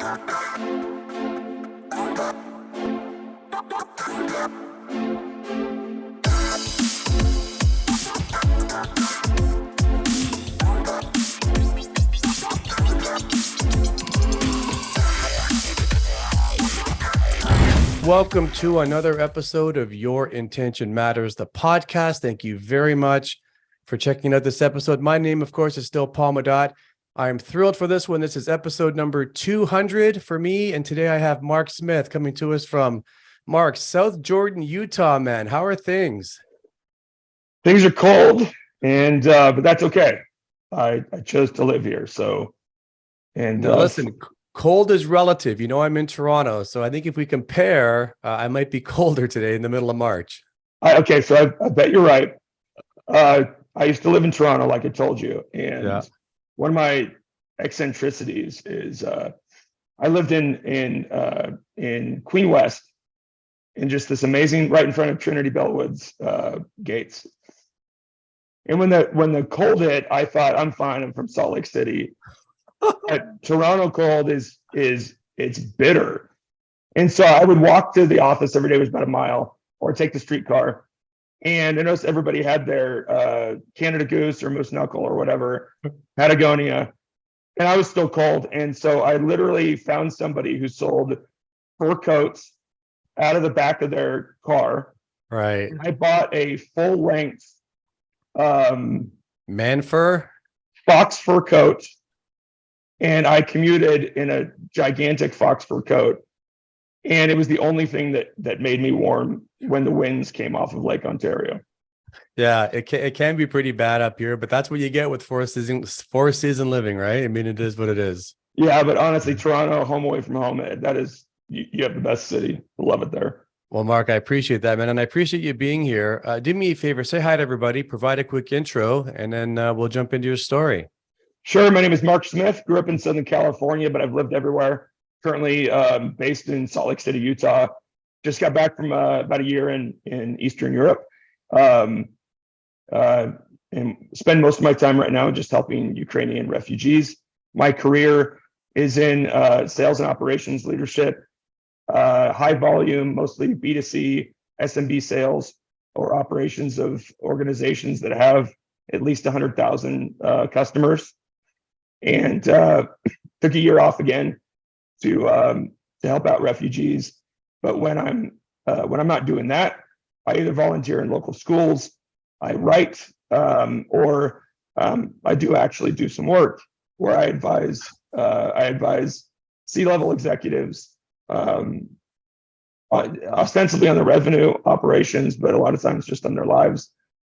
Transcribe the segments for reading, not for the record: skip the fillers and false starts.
Welcome to another episode of Your Intention Matters, the podcast. Thank you very much for checking out this episode. My name, of course, is still Paul Madot. I'm thrilled for this one. This is episode number 200 for me. And today I have Mark Smith coming to us from South Jordan, Utah, man. How are things? Things are cold, and but that's okay. I chose to live here. So, and listen, cold is relative. You know, I'm in Toronto, so I think if we compare, I might be colder today in the middle of March. Okay, so I bet you're right. I used to live in Toronto, like I told you, and one of my eccentricities is I lived in Queen West, in just this amazing, right in front of Trinity Bellwoods gates. And when the cold hit, I thought, I'm fine. I'm from Salt Lake City. But Toronto cold it's bitter. And so I would walk to the office every day, it was about a mile, or take the streetcar. And I noticed everybody had their Canada Goose or Moose Knuckle or whatever, Patagonia. And I was still cold. And so I literally found somebody who sold fur coats out of the back of their car. Right. I bought a full length man fur, fox fur coat, and I commuted in a gigantic fox fur coat, and it was the only thing that made me warm when the winds came off of Lake Ontario. Yeah, it can be pretty bad up here, but that's what you get with four season living, right? I mean, it is what it is. Yeah, but honestly, Toronto, home away from home, that is, you have the best city. I love it there. Well, Mark, I appreciate that, man. And I appreciate you being here. Do me a favor, say hi to everybody, provide a quick intro, and then we'll jump into your story. Sure. My name is Mark Smith. Grew up in Southern California, but I've lived everywhere. Currently based in Salt Lake City, Utah. Just got back from about a year in Eastern Europe. And spend most of my time right now just helping Ukrainian refugees. My career is in sales and operations leadership. High volume, mostly B2C, SMB sales or operations of organizations that have at least 100,000 customers. And took a year off again to help out refugees. But when I'm not doing that, I either volunteer in local schools, I write, or I do actually do some work where I advise C-level executives. Ostensibly on the revenue operations, but a lot of times just on their lives.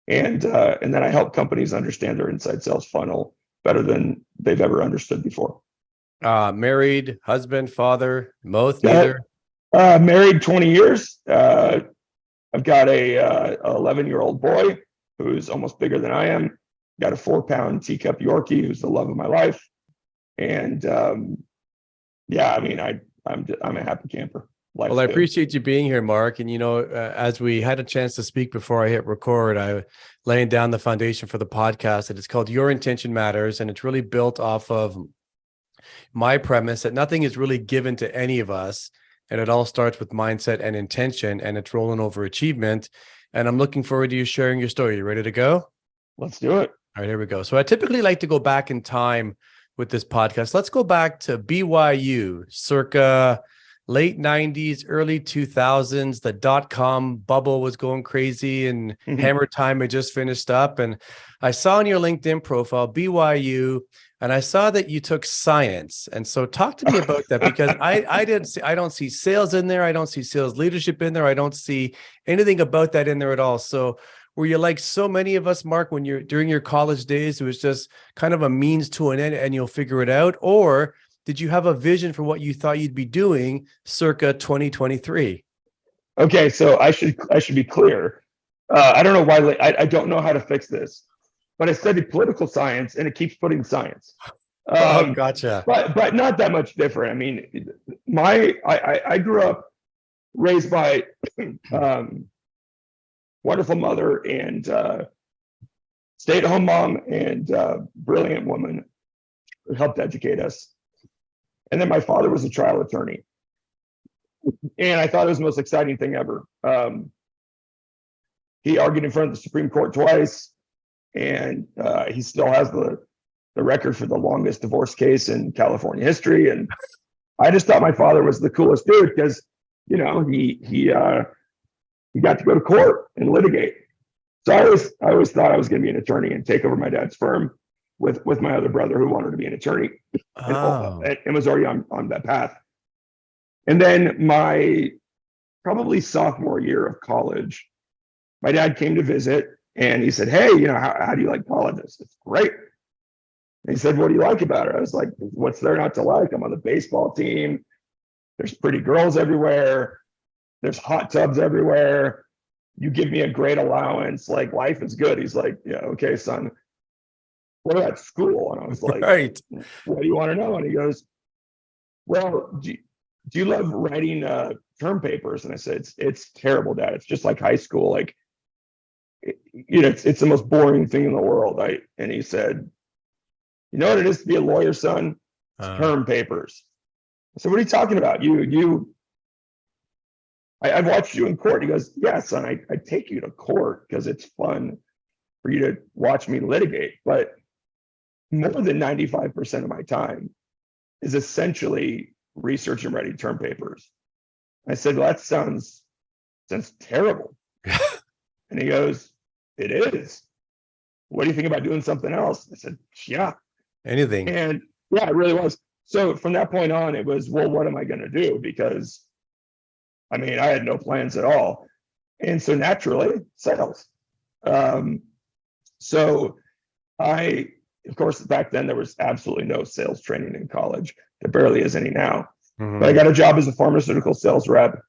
And then I help companies understand their inside sales funnel better than they've ever understood before. Married, husband, father, both, neither? Married 20 years. I've got a 11-year-old boy who's almost bigger than I am. Got a 4-pound teacup Yorkie who's the love of my life. And yeah, I mean, I'm a happy camper. Life's well, I good. appreciate you being here, Mark. And, you know, as we had a chance to speak before I hit record, I laying down the foundation for the podcast, and it's called Your Intention Matters. And it's really built off of my premise that nothing is really given to any of us. And it all starts with mindset and intention, and it's rolling over achievement. And I'm looking forward to you sharing your story. You ready to go? Let's do it. All right, here we go. So I typically like to go back in time with this podcast. Let's go back to BYU, circa late 90s, early 2000s. The dot-com bubble was going crazy, and Hammer Time had just finished up. And I saw on your LinkedIn profile, BYU, and I saw that you took science. And so talk to me about that, because I don't see sales in there. I don't see sales leadership in there. I don't see anything about that in there at all. So were you like so many of us, Mark, when you're during your college days, it was just kind of a means to an end and you'll figure it out? Or did you have a vision for what you thought you'd be doing circa 2023? Okay, so I should be clear. I don't know why. I don't know how to fix this, but I studied political science, and it keeps putting science. Gotcha. But not that much different. I mean, I grew up raised by wonderful mother and stay-at-home mom and brilliant woman who helped educate us. And then my father was a trial attorney. And I thought it was the most exciting thing ever. He argued in front of the Supreme Court twice, and he still has the record for the longest divorce case in California history. And I just thought my father was the coolest dude because, you know, he got to go to court and litigate. So I always thought I was going to be an attorney and take over my dad's firm with my other brother who wanted to be an attorney and was already on that path. And then my probably sophomore year of college, my dad came to visit and he said, "Hey, you know, how do you like college?" I said, "It's great." And he said, "What do you like about it?" I was like, "What's there not to like? I'm on the baseball team. There's pretty girls everywhere. There's hot tubs everywhere. You give me a great allowance. Like, life is good." He's like, "Yeah, okay, son. What about school?" And I was like, Right. "What do you want to know?" And he goes, "Well, do you love writing term papers?" And I said, it's terrible, Dad. It's just like high school. Like, you know, it's the most boring thing in the world." And he said, "You know what it is to be a lawyer, son? It's term papers." I said, "What are you talking about? I've watched you in court." He goes, "Yeah, son, I take you to court because it's fun for you to watch me litigate. But more than 95% of my time is essentially research and writing term papers." I said, "Well, that sounds terrible." And he goes, "It is. What do you think about doing something else?" I said, "Yeah, Anything." and yeah, it really was. So from that point on, it was, well, what am I going to do? Because I mean, I had no plans at all. And so naturally, sales. So of course, back then there was absolutely no sales training in college. There barely is any now. Mm-hmm. But I got a job as a pharmaceutical sales rep,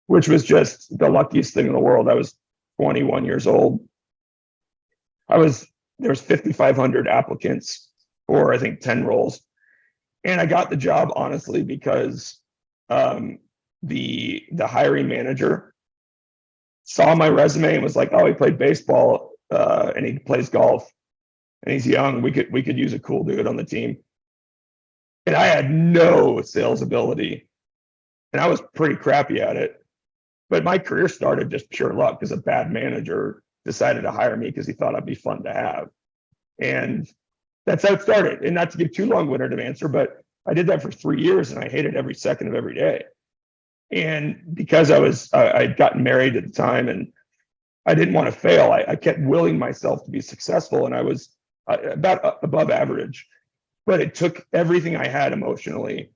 which was just the luckiest thing in the world. I was 21 years old. There was 5,500 applicants for, I think, 10 roles. And I got the job honestly because the hiring manager saw my resume and was like, "Oh, he played baseball and he plays golf and he's young. We could use a cool dude on the team." And I had no sales ability and I was pretty crappy at it. But my career started just pure luck because a bad manager decided to hire me because he thought I'd be fun to have. And that's how it started. And not to give too long-winded an answer, but I did that for 3 years and I hated every second of every day. And because I'd gotten married at the time and I didn't want to fail, I kept willing myself to be successful, and I was about above average. But it took everything I had emotionally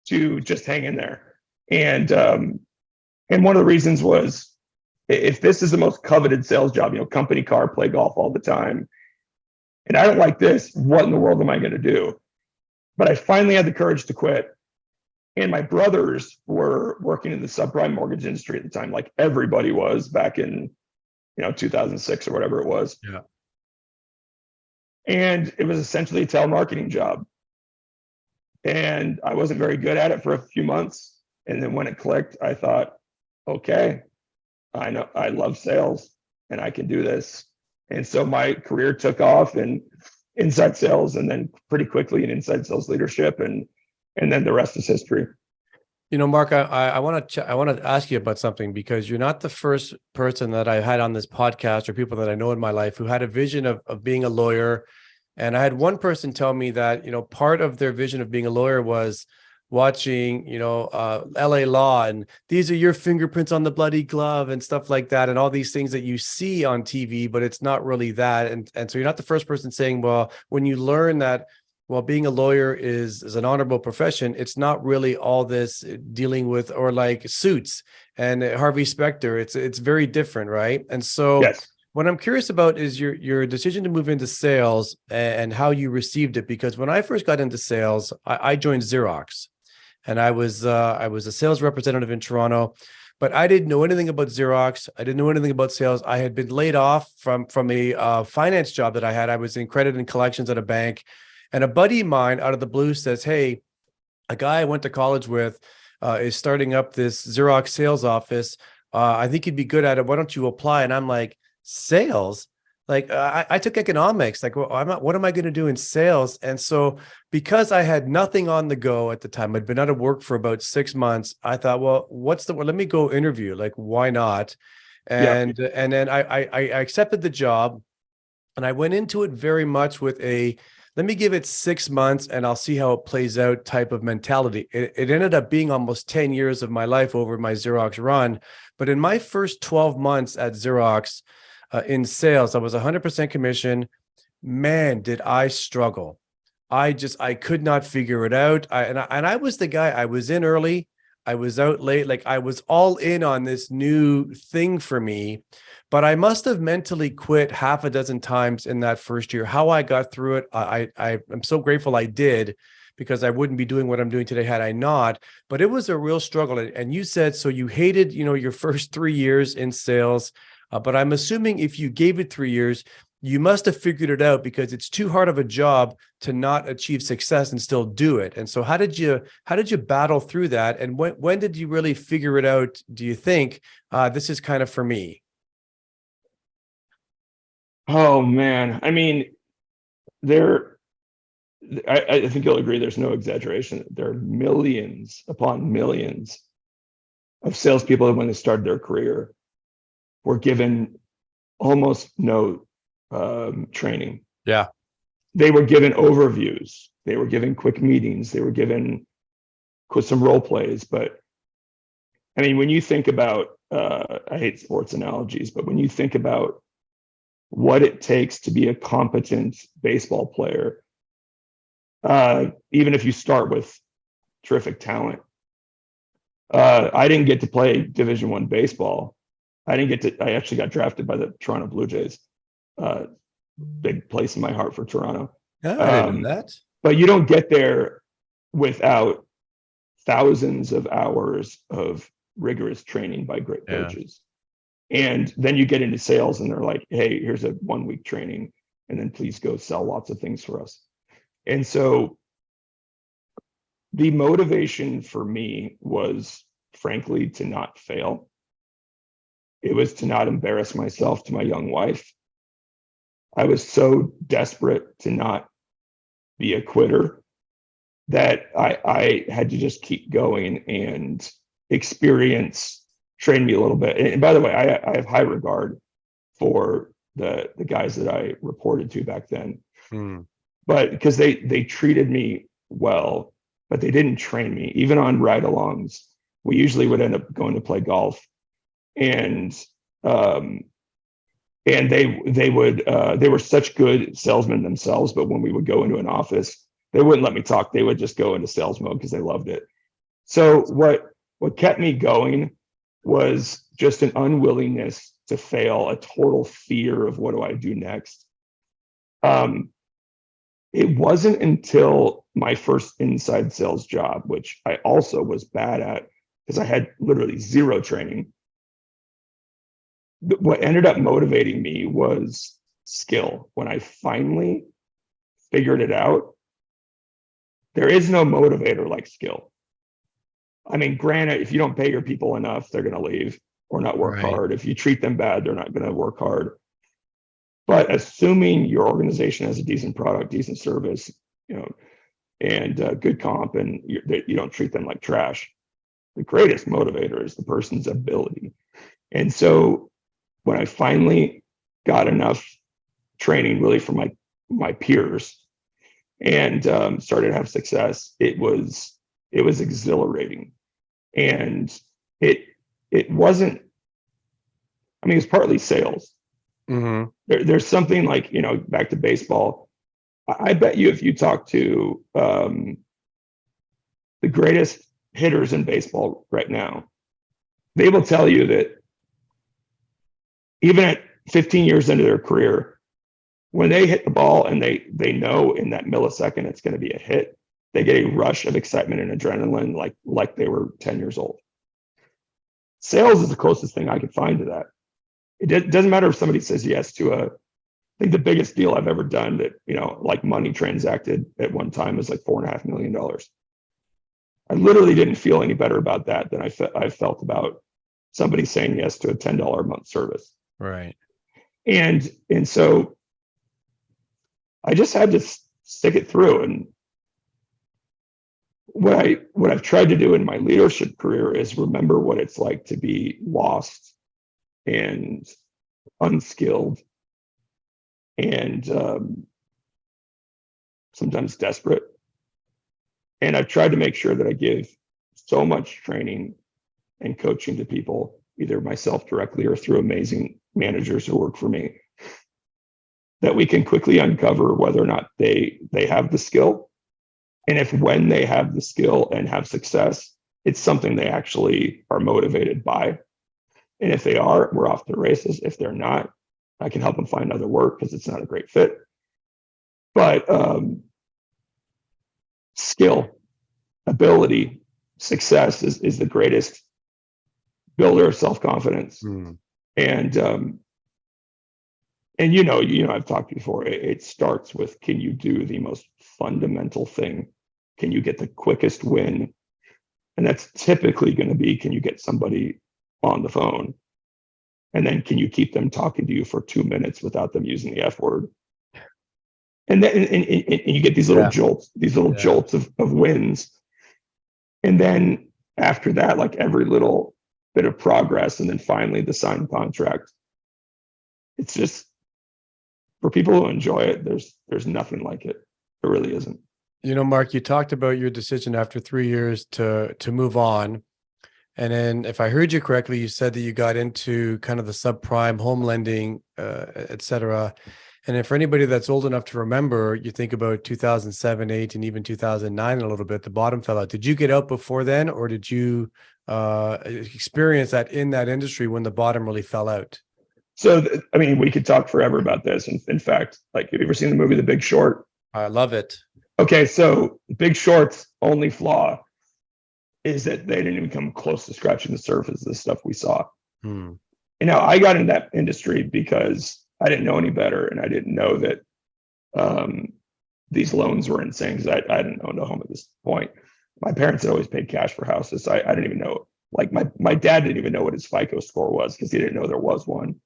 to just hang in there. And one of the reasons was, if this is the most coveted sales job, you know, company car, play golf all the time, and I don't like this, what in the world am I going to do? But I finally had the courage to quit. And my brothers were working in the subprime mortgage industry at the time, like everybody was back in, 2006 or whatever it was. Yeah. And it was essentially a telemarketing job. And I wasn't very good at it for a few months. And then when it clicked, I thought, okay, I know I love sales and I can do this. And so my career took off in inside sales, and then pretty quickly in inside sales leadership, and then the rest is history. You know, Mark, I want to ask you about something, because you're not the first person that I've had on this podcast, or people that I know in my life, who had a vision of being a lawyer. And I had one person tell me that, part of their vision of being a lawyer was watching, LA Law, and these are your fingerprints on the bloody glove and stuff like that, and all these things that you see on TV, but it's not really that. And so you're not the first person saying, well, when you learn that, well, being a lawyer is an honorable profession, it's not really all this dealing with, or like Suits and Harvey Specter. It's very different, right? And so yes. What I'm curious about is your decision to move into sales and how you received it. Because when I first got into sales, I joined Xerox, and I was a sales representative in Toronto, but I didn't know anything about Xerox. I didn't know anything about sales. I had been laid off from a finance job that I had. I was in credit and collections at a bank, and a buddy of mine out of the blue says, "Hey, a guy I went to college with is starting up this Xerox sales office. I think you'd be good at it. Why don't you apply?" And I'm like, "Sales? like I took economics. Like, well, what am I going to do in sales? And so because I had nothing on the go at the time, I'd been out of work for about 6 months. I thought, well, let me go interview. Like, why not? Yeah. And then I accepted the job, and I went into it very much with a, let me give it 6 months and I'll see how it plays out type of mentality. It ended up being almost 10 years of my life over my Xerox run. But in my first 12 months at Xerox in sales, I was 100% commission. Man, did I struggle. I could not figure it out. I was the guy. I was in early, I was out late. Like, I was all in on this new thing for me, but I must have mentally quit half a dozen times in that first year. How I got through it, I'm so grateful I did, because I wouldn't be doing what I'm doing today had I not. But it was a real struggle. And you said, so you hated, your first 3 years in sales, but I'm assuming if you gave it 3 years, you must have figured it out, because it's too hard of a job to not achieve success and still do it. And so how did you battle through that? And when did you really figure it out? Do you think this is kind of for me? Oh man. I mean, there, I think you'll agree, there's no exaggeration. There are millions upon millions of salespeople that when they started their career were given almost no training. Yeah. They were given overviews. They were given quick meetings. They were given some role plays. But I mean, when you think about, I hate sports analogies, but when you think about what it takes to be a competent baseball player, even if you start with terrific talent, I didn't get to play Division I baseball. I actually got drafted by the Toronto Blue Jays. Big place in my heart for Toronto. Yeah, I didn't know that. But you don't get there without thousands of hours of rigorous training by great coaches. And then you get into sales and they're like, hey, here's a 1 week training, and then please go sell lots of things for us. And so the motivation for me was, frankly, to not fail. It was to not embarrass myself to my young wife. I was so desperate to not be a quitter that I had to just keep going, and experience trained me a little bit. And by the way, I have high regard for the guys that I reported to back then, but because they treated me well, but they didn't train me. Even on ride-alongs, we usually would end up going to play golf, and they were such good salesmen themselves, but when we would go into an office, they wouldn't let me talk. They would just go into sales mode because they loved it. So what kept me going was just an unwillingness to fail, a total fear of what do I do next. It wasn't until my first inside sales job, which I also was bad at because I had literally zero training. What ended up motivating me was skill. When I finally figured it out, there is no motivator like skill. I mean, granted, if you don't pay your people enough, they're going to leave or not work hard. If you treat them bad, they're not going to work hard. But assuming your organization has a decent product, decent service, and good comp, and you don't treat them like trash, the greatest motivator is the person's ability. And so when I finally got enough training really from my peers and started to have success, it was exhilarating. And it wasn't, I mean, it's partly sales. There's something like, back to baseball. I bet you if you talk to the greatest hitters in baseball right now, they will tell you that even at 15 years into their career, when they hit the ball and they know in that millisecond it's going to be a hit, they get a rush of excitement and adrenaline like they were 10 years old. Sales is the closest thing I could find to that. It doesn't matter if somebody says yes to I think the biggest deal I've ever done that, like money transacted at one time was like $4.5 million. I literally didn't feel any better about that than I felt about somebody saying yes to a $10 a month service. Right. And so I just had to stick it through. And what I've tried to do in my leadership career is remember what it's like to be lost and unskilled and sometimes desperate. And I've tried to make sure that I give so much training and coaching to people, either myself directly or through amazing managers who work for me, that we can quickly uncover whether or not they have the skill. And if when they have the skill and have success, it's something they actually are motivated by. And if they are, we're off to the races. If they're not, I can help them find other work because it's not a great fit. But skill, ability, success is the greatest builder of self-confidence. And I've talked before, it starts with, can you do the most fundamental thing? Can you get the quickest win? And that's typically going to be, can you get somebody on the phone? And then can you keep them talking to you for 2 minutes without them using the F word? And then and you get these little jolts of wins. And then after that, like every little bit of progress, and then finally the signed contract. It's just, for people who enjoy it, there's nothing like it. There really isn't. Mark, you talked about your decision after 3 years to move on. And then if I heard you correctly, you said that you got into kind of the subprime home lending, et cetera. And then for anybody that's old enough to remember, you think about 2007, 8, and even 2009 a little bit, the bottom fell out. Did you get out before then, or did you experience that in that industry when the bottom really fell out? So, we could talk forever about this. And in fact, like, have you ever seen the movie The Big Short? I love it. Okay, so Big Short's only flaw is that they didn't even come close to scratching the surface of the stuff we saw. And now I got into that industry because I didn't know any better, and I didn't know that these loans were insane, because I didn't own a home at this point. My parents had always paid cash for houses. So I didn't even know, like my dad didn't even know what his FICO score was, because he didn't know there was one.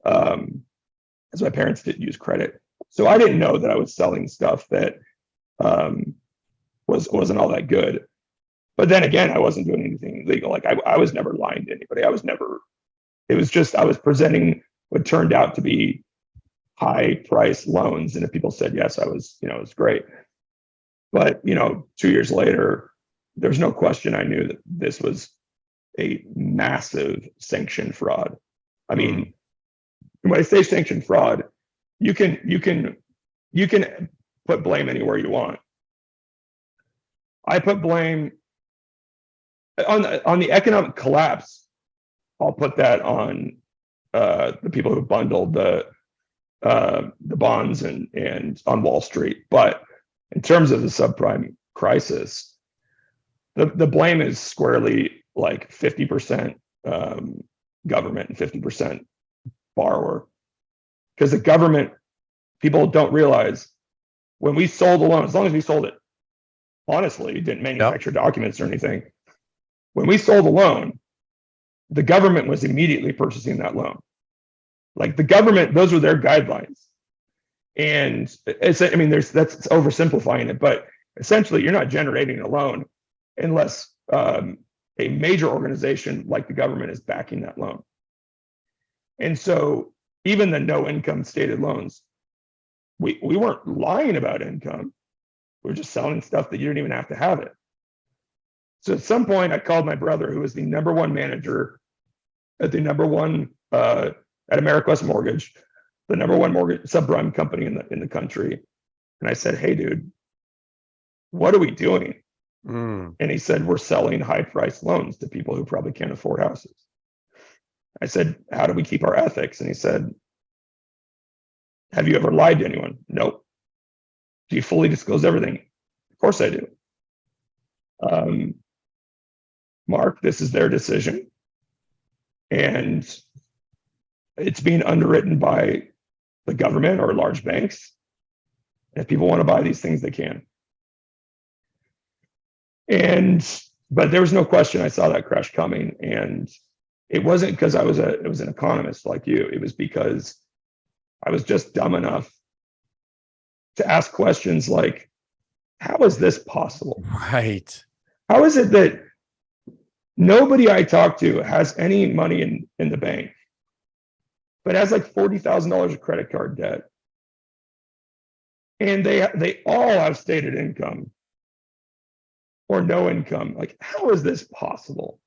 As my parents didn't use credit. So I didn't know that I was selling stuff that wasn't all that good. But then again, I wasn't doing anything illegal. Like I was never lying to anybody. It was just, I was presenting what turned out to be high price loans. And if people said yes, it was great. But 2 years later, there's no question I knew that this was a massive sanctioned fraud. I mean, when I say sanctioned fraud, you can put blame anywhere you want. I put blame on the economic collapse. I'll put that on the people who bundled the bonds and on Wall Street. But in terms of the subprime crisis, the blame is squarely like 50% government and 50% borrower. Because the government, people don't realize, when we sold the loan, as long as we sold it honestly, didn't manufacture documents or anything. When we sold the loan, the government was immediately purchasing that loan. Like the government, those were their guidelines. And that's oversimplifying it, but essentially you're not generating a loan unless a major organization like the government is backing that loan. And so even the no income stated loans, we weren't lying about income. We were just selling stuff that you didn't even have to have it. So at some point I called my brother, who was the number one manager at the number one at AmeriQuest Mortgage, the number one mortgage subprime company in the country. And I said, hey dude, what are we doing? And he said, we're selling high priced loans to people who probably can't afford houses. I said, how do we keep our ethics? And he said, have you ever lied to anyone? Nope. Do you fully disclose everything? Of course I do. Mark, this is their decision. And it's being underwritten by the government or large banks. If people want to buy these things, they can. But there was no question I saw that crash coming. And it wasn't because I was an economist like you. It was because I was just dumb enough to ask questions like, how is this possible? Right. How is it that nobody I talk to has any money in the bank, but has like $40,000 of credit card debt? And they all have stated income or no income. Like, how is this possible?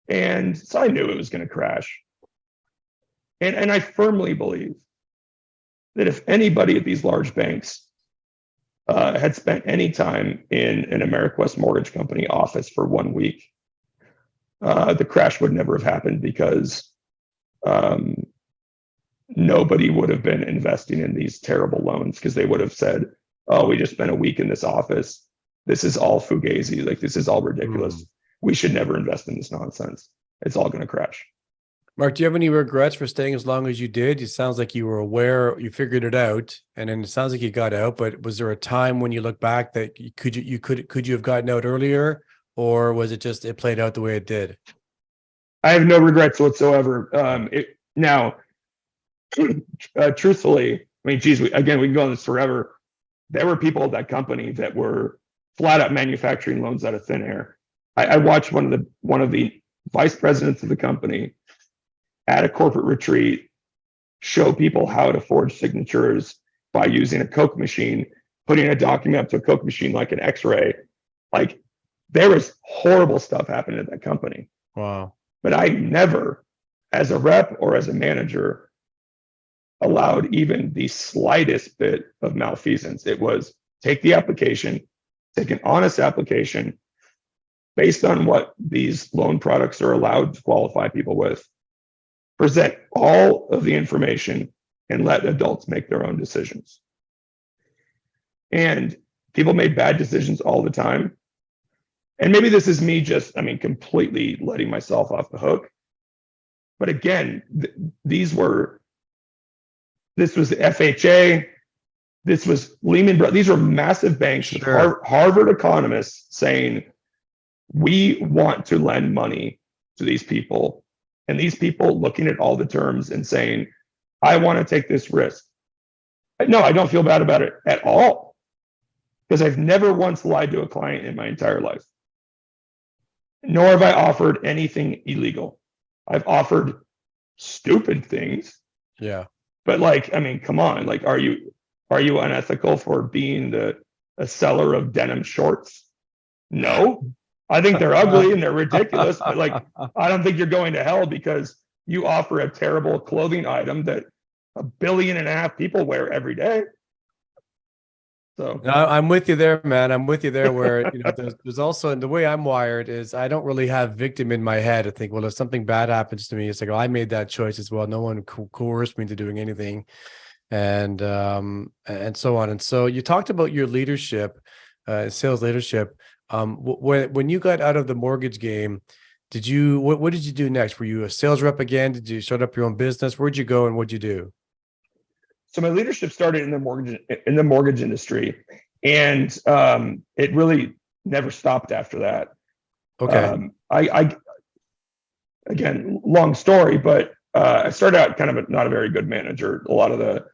And so I knew it was going to crash. And I firmly believe that if anybody at these large banks had spent any time in an AmeriQuest Mortgage Company office for 1 week, the crash would never have happened, because nobody would have been investing in these terrible loans, because they would have said, oh, we just spent a week in this office. This is all fugazi. Like, this is all ridiculous. We should never invest in this nonsense. It's all going to crash. Mark, do you have any regrets for staying as long as you did? It sounds like you were aware, you figured it out, and then it sounds like you got out. But was there a time when you look back that could you have gotten out earlier, or was it just it played out the way it did? I have no regrets whatsoever. Truthfully, I mean, geez, we can go on this forever. There were people at that company that were flat out manufacturing loans out of thin air. I watched one of the vice presidents of the company at a corporate retreat show people how to forge signatures by using a Coke machine, putting a document up to a Coke machine like an X-ray. Like, there was horrible stuff happening at that company. Wow. But I never, as a rep or as a manager, allowed even the slightest bit of malfeasance. It was take the application, take an honest application based on what these loan products are allowed to qualify people with, present all of the information, and let adults make their own decisions. And people made bad decisions all the time. And maybe this is me just, completely letting myself off the hook. But again, this was the FHA, this was Lehman Brothers. These were massive banks, sure, with Harvard economists saying, we want to lend money to these people. And these people looking at all the terms and saying, I want to take this risk. No, I don't feel bad about it at all, because I've never once lied to a client in my entire life. Nor have I offered anything illegal. I've offered stupid things. Yeah. But come on, are you unethical for being a seller of denim shorts? No. I think they're ugly and they're ridiculous, but I don't think you're going to hell because you offer a terrible clothing item that 1.5 billion people wear every day. So no, I'm with you there, man. I'm with you there. Where there's also, and the way I'm wired is I don't really have victim in my head. I think, well, if something bad happens to me, it's like, oh, I made that choice as well. No one coerced me into doing anything, and so on. And so you talked about your leadership, sales leadership. When you got out of the mortgage game, what did you do next? Were you a sales rep again? Did you start up your own business? Where'd you go and what'd you do? So my leadership started in the mortgage industry, and it really never stopped after that. Okay. I again, long story, but I started out kind of not a very good manager. A lot of the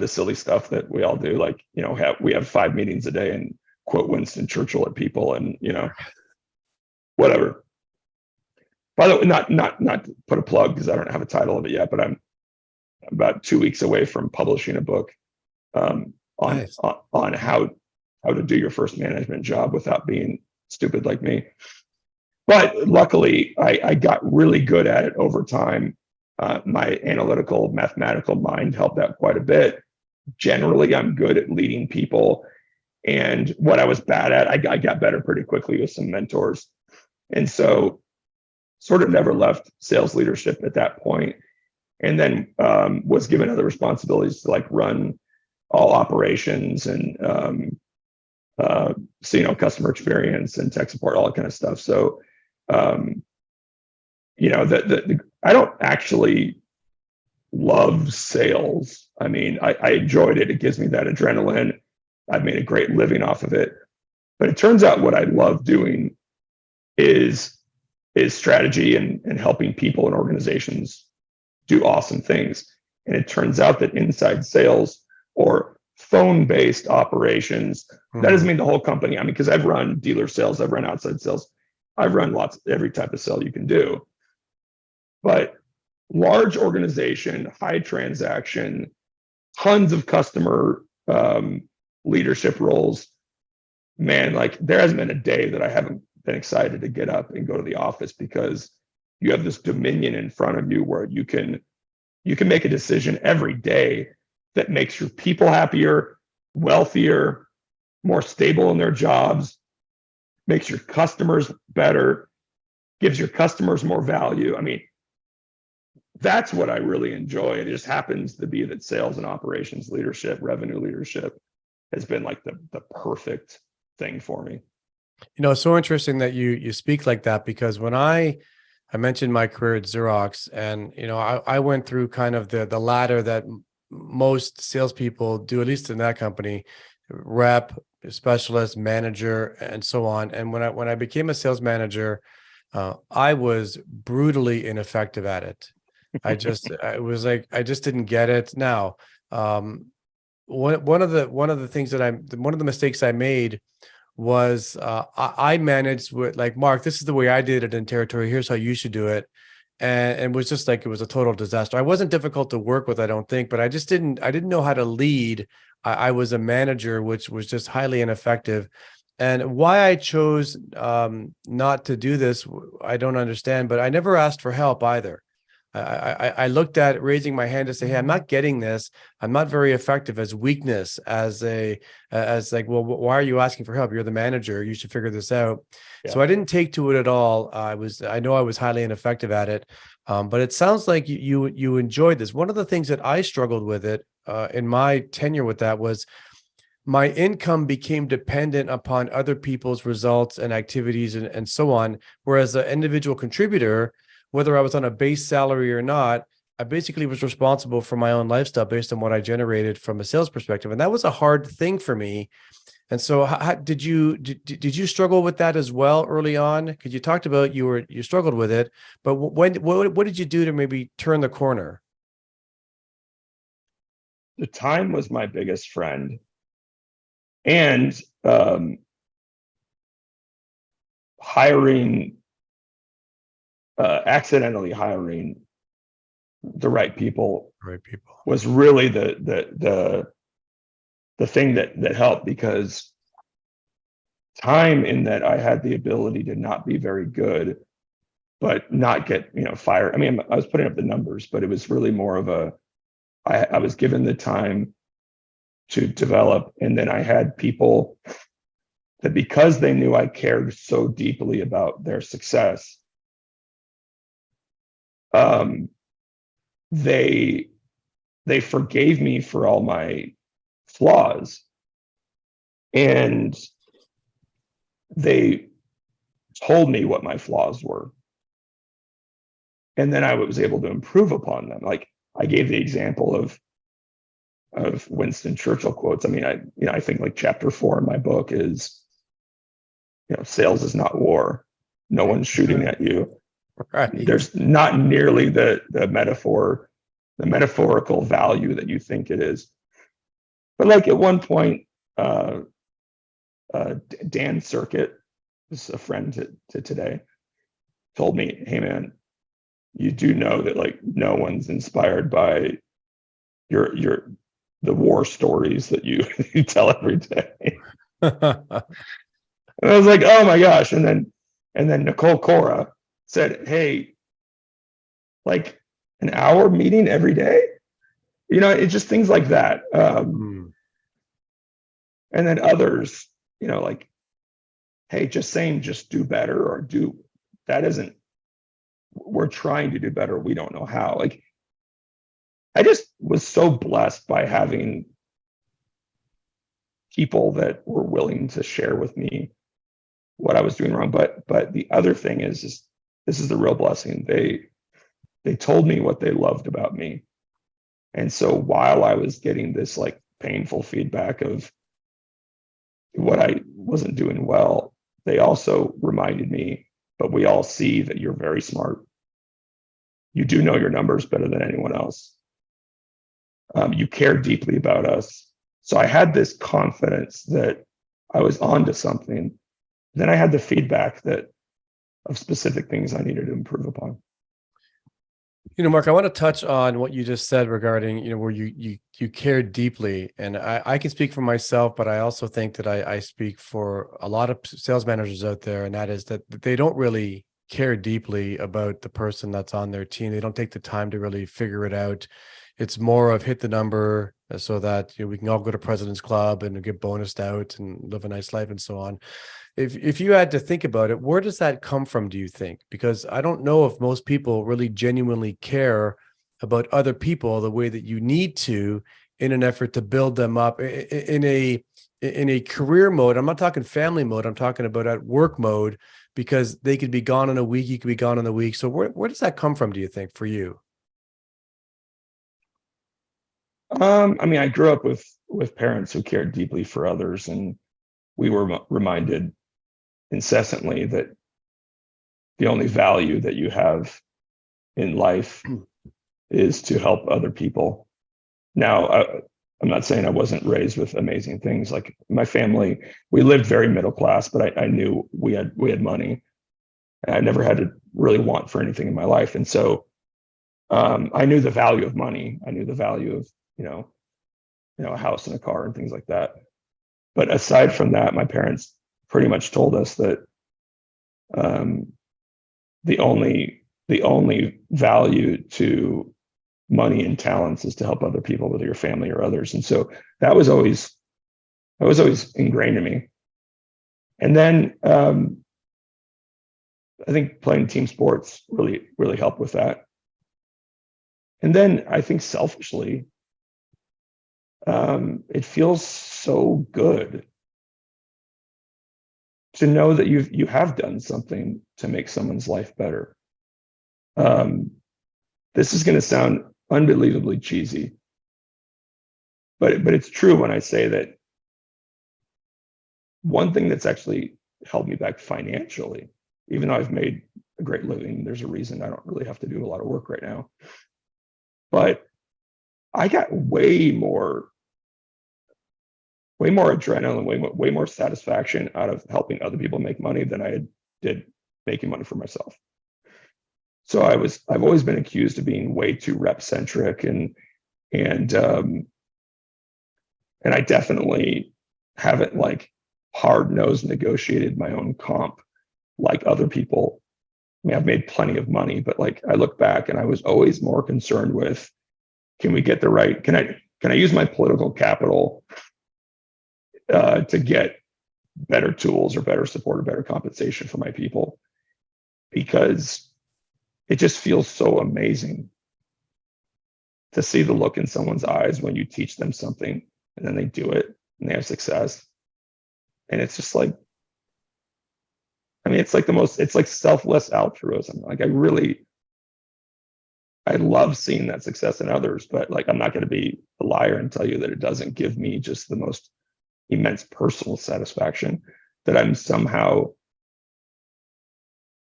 silly stuff that we all do, we have 5 meetings a day and quote Winston Churchill at people, and whatever. By the way, not to put a plug because I don't have a title of it yet, but I'm about 2 weeks away from publishing a book on how to do your first management job without being stupid like me. But luckily, I got really good at it over time. My analytical, mathematical mind helped out quite a bit. Generally, I'm good at leading people. And what I was bad at, I got better pretty quickly with some mentors. And so sort of never left sales leadership at that point. And then was given other responsibilities to run all operations and customer experience and tech support, all that kind of stuff. So I don't actually love sales. I enjoyed it. It gives me that adrenaline. I've made a great living off of it. But it turns out what I love doing is strategy and helping people and organizations do awesome things. And it turns out that inside sales or phone-based operations, that doesn't mean the whole company. I mean, because I've run dealer sales, I've run outside sales, I've run every type of sale you can do. But large organization, high transaction, tons of customer leadership roles, man, like there hasn't been a day that I haven't been excited to get up and go to the office, because you have this dominion in front of you where you can make a decision every day that makes your people happier, wealthier, more stable in their jobs, makes your customers better, gives your customers more value. I mean, that's what I really enjoy. It just happens to be that sales and operations leadership, revenue leadership has been like the perfect thing for me. You know, it's so interesting that you speak like that, because when I mentioned my career at Xerox, and you know, I went through kind of the ladder that most salespeople do, at least in that company: rep, specialist, manager, and so on. And when I became a sales manager, I was brutally ineffective at it. I just I just didn't get it. Now, one of the mistakes I made was I managed with, like, Mark, this is the way I did it in territory. Here's how you should do it. And it was just like, it was a total disaster. I wasn't difficult to work with, I don't think, but I didn't know how to lead. I was a manager, which was just highly ineffective. And why I chose not to do this, I don't understand, but I never asked for help either. I looked at raising my hand to say, hey, I'm not getting this. I'm not very effective, as weakness, as like, well, why are you asking for help? You're the manager. You should figure this out. Yeah. So I didn't take to it at all. I know I was highly ineffective at it. But it sounds like you enjoyed this. One of the things that I struggled with it in my tenure with that was my income became dependent upon other people's results and activities and so on. Whereas an individual contributor, whether I was on a base salary or not, I basically was responsible for my own lifestyle based on what I generated from a sales perspective. And that was a hard thing for me. And so did you struggle with that as well early on? Because you talked about you struggled with it, but what did you do to maybe turn the corner? The time was my biggest friend. And accidentally hiring the right people was really the thing that helped, because time, in that I had the ability to not be very good, but not get, fired. I mean, I was putting up the numbers, but it was really more of I was given the time to develop. And then I had people that, because they knew I cared so deeply about their success, they forgave me for all my flaws, and they told me what my flaws were, and then I was able to improve upon them. Like, I gave the example of Winston Churchill quotes. I mean, I think like chapter 4 in my book is, sales is not war. No one's shooting at you. Right. There's not nearly the metaphorical value that you think it is. But like, at one point, Dan Circuit, is a friend to today, told me, hey man, you do know that like no one's inspired by the war stories that you tell every day. And I was like, oh my gosh. And then Nicole Cora said, hey, like an hour meeting every day, it's just things like that. And then others, like, hey, just do better, or that isn't, we're trying to do better, we don't know how. Like, I just was so blessed by having people that were willing to share with me what I was doing wrong. But the other thing is this is the real blessing. They told me what they loved about me. And so while I was getting this like painful feedback of what I wasn't doing well, they also reminded me, but we all see that you're very smart. You do know your numbers better than anyone else. You care deeply about us. So I had this confidence that I was onto something. Then I had the feedback that of specific things I needed to improve upon. Mark, I want to touch on what you just said regarding, where you care deeply. And I can speak for myself, but I also think that I speak for a lot of sales managers out there, and that is that they don't really care deeply about the person that's on their team. They don't take the time to really figure it out. It's more of hit the number so that we can all go to President's Club and get bonused out and live a nice life and so on. If you had to think about it, where does that come from, do you think? Because I don't know if most people really genuinely care about other people the way that you need to in an effort to build them up in a career mode. I'm not talking family mode. I'm talking about at work mode, because they could be gone in a week. You could be gone in a week. So where does that come from, do you think, for you? I mean, I grew up with parents who cared deeply for others, and we were reminded incessantly that the only value that you have in life is to help other people. Now, I'm not saying I wasn't raised with amazing things. Like my family, we lived very middle class, but I knew we had money. And I never had to really want for anything in my life. And so I knew the value of money. I knew the value of, a house and a car and things like that. But aside from that, my parents pretty much told us that the only value to money and talents is to help other people, whether your family or others. And so that was always ingrained in me. And then I think playing team sports really helped with that. And then I think selfishly, it feels so good to know that you have done something to make someone's life better. This is going to sound unbelievably cheesy, but it's true when I say that one thing that's actually held me back financially, even though I've made a great living, there's a reason I don't really have to do a lot of work right now. But I got way more adrenaline, way more satisfaction out of helping other people make money than I did making money for myself. So I've always been accused of being way too rep centric, and I definitely haven't like hard nosed negotiated my own comp like other people. I mean, I've made plenty of money, but like I look back and I was always more concerned with, can we get the right, can I use my political capital to get better tools or better support or better compensation for my people? Because it just feels so amazing to see the look in someone's eyes when you teach them something and then they do it and they have success. And it's just like, I mean, it's like selfless altruism. Like I love seeing that success in others, but like, I'm not going to be a liar and tell you that it doesn't give me just the most immense personal satisfaction that I'm somehow,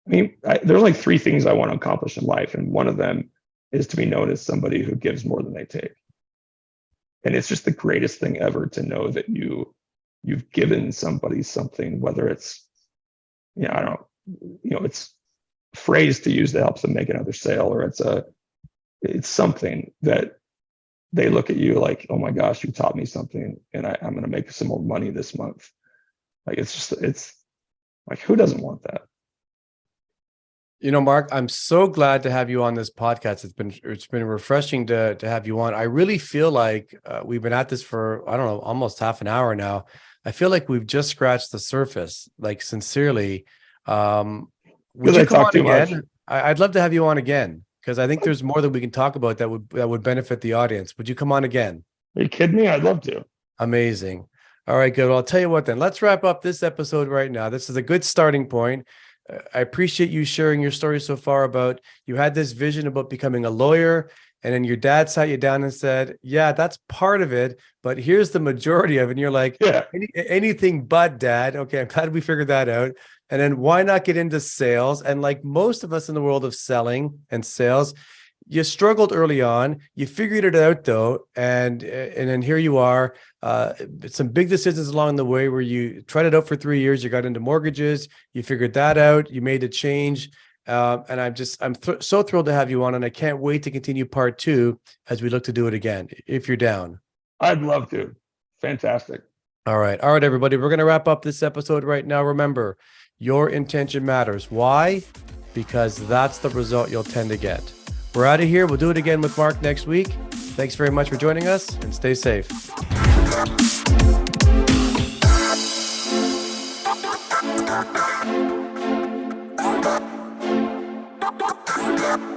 I mean, there's like three things I want to accomplish in life. And one of them is to be known as somebody who gives more than they take. And it's just the greatest thing ever to know that you've given somebody something, whether it's, I don't know, it's a phrase to use that helps them make another sale, or it's something that they look at you like, oh my gosh, you taught me something and I'm going to make some more money this month. Like, it's like, who doesn't want that? Mark, I'm so glad to have you on this podcast. It's been refreshing to have you on. I really feel like we've been at this for, I don't know, almost half an hour now. I feel like we've just scratched the surface, like sincerely. Would you come on again? I'd love to have you on again, because I think there's more that we can talk about that would benefit the audience. Would you come on again? Are you kidding me? I'd love to. Amazing. All right, good. Well, I'll tell you what then. Let's wrap up this episode right now. This is a good starting point. I appreciate you sharing your story so far about you had this vision about becoming a lawyer, and then your dad sat you down and said, yeah, that's part of it, but here's the majority of it. And you're like, yeah, anything but, Dad. Okay, I'm glad we figured that out. And then why not get into sales? And like most of us in the world of selling and sales, you struggled early on. You figured it out though, and then here you are. Some big decisions along the way where you tried it out for 3 years. You got into mortgages. You figured that out. You made a change. And I'm so thrilled to have you on, and I can't wait to continue part 2 as we look to do it again, if you're down. I'd love to. Fantastic. All right, everybody. We're going to wrap up this episode right now. Remember, your intention matters. Why? Because that's the result you'll tend to get. We're out of here. We'll do it again with Mark next week. Thanks very much for joining us, and stay safe. Yeah.